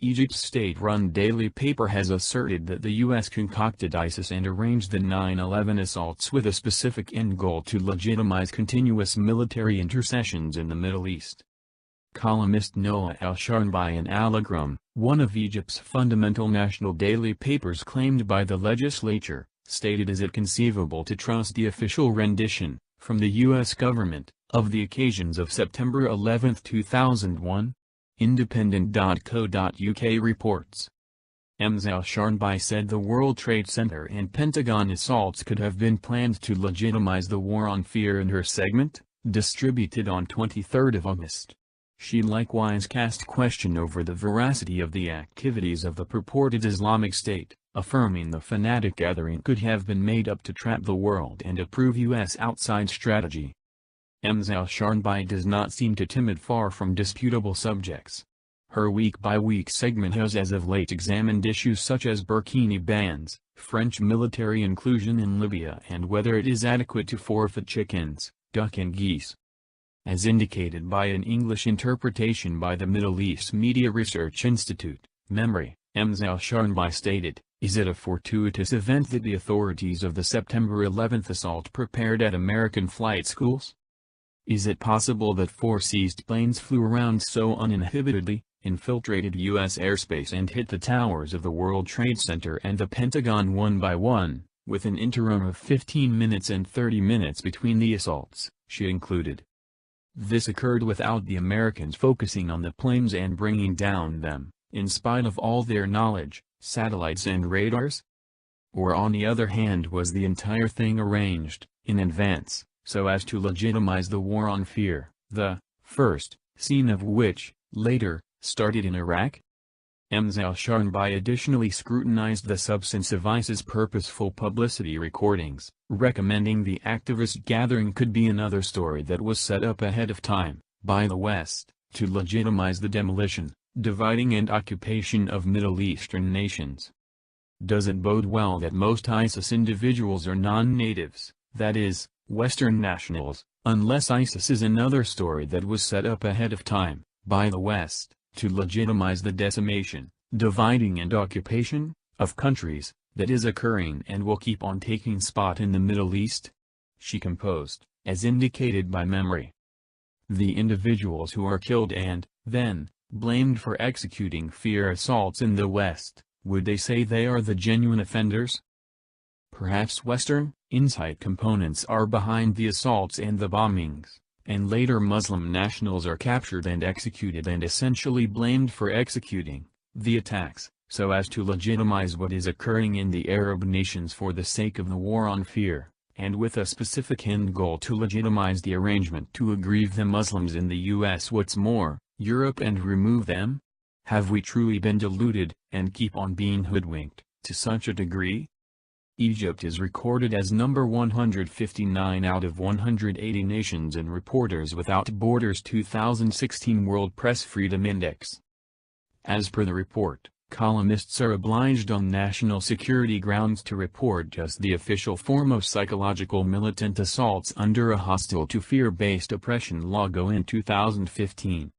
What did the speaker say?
Egypt's state-run daily paper has asserted that the U.S. concocted ISIS and arranged the 9/11 assaults with a specific end goal to legitimize continuous military intercessions in the Middle East. Columnist Noah El-Sharnbi in Al-Ahram, one of Egypt's fundamental national daily papers claimed by the legislature, stated is it conceivable to trust the official rendition, from the U.S. government, of the occasions of September 11, 2001? Independent.co.uk reports. Ms. El-Sharnbi said the World Trade Center and Pentagon assaults could have been planned to legitimize the war on fear in her segment, distributed on 23 August. She likewise cast question over the veracity of the activities of the purported Islamic State, affirming the fanatic gathering could have been made up to trap the world and approve U.S. outside strategy. Ms. El-Sharnbi does not seem too timid far from disputable subjects. Her week-by-week segment has as of late examined issues such as burkini bans, French military inclusion in Libya and whether it is adequate to forfeit chickens, duck and geese. As indicated by an English interpretation by the Middle East Media Research Institute, MEMRI, Ms. El-Sharnbi stated, "Is it a fortuitous event that the authorities of the September 11 assault prepared at American flight schools? Is it possible that 4 seized planes flew around so uninhibitedly, infiltrated U.S. airspace and hit the towers of the World Trade Center and the Pentagon one by one, with an interim of 15 minutes and 30 minutes between the assaults?" she included. This occurred without the Americans focusing on the planes and bringing down them, in spite of all their knowledge, satellites and radars? Or on the other hand was the entire thing arranged, in advance, so as to legitimize the war on fear, the first scene of which, later, started in Iraq? Ms. El-Sharnbi additionally scrutinized the substance of ISIS' purposeful publicity recordings, recommending the activist gathering could be another story that was set up ahead of time, by the West, to legitimize the demolition, dividing and occupation of Middle Eastern nations. Does it bode well that most ISIS individuals are non-natives, that is, Western nationals, unless ISIS is another story that was set up ahead of time, by the West, to legitimize the decimation, dividing and occupation, of countries, that is occurring and will keep on taking spot in the Middle East? She composed, as indicated by MEMRI. The individuals who are killed and, then, blamed for executing fear assaults in the West, would they say they are the genuine offenders? Perhaps Western, inside components are behind the assaults and the bombings, and later Muslim nationals are captured and executed and essentially blamed for executing the attacks, so as to legitimize what is occurring in the Arab nations for the sake of the war on fear, and with a specific end goal to legitimize the arrangement to aggrieve the Muslims in the U.S. What's more, Europe and remove them? Have we truly been deluded, and keep on being hoodwinked, to such a degree? Egypt is recorded as number 159 out of 180 nations in Reporters Without Borders 2016 World Press Freedom Index. As per the report, columnists are obliged on national security grounds to report just the official form of psychological militant assaults under a hostile to fear-based oppression law in 2015.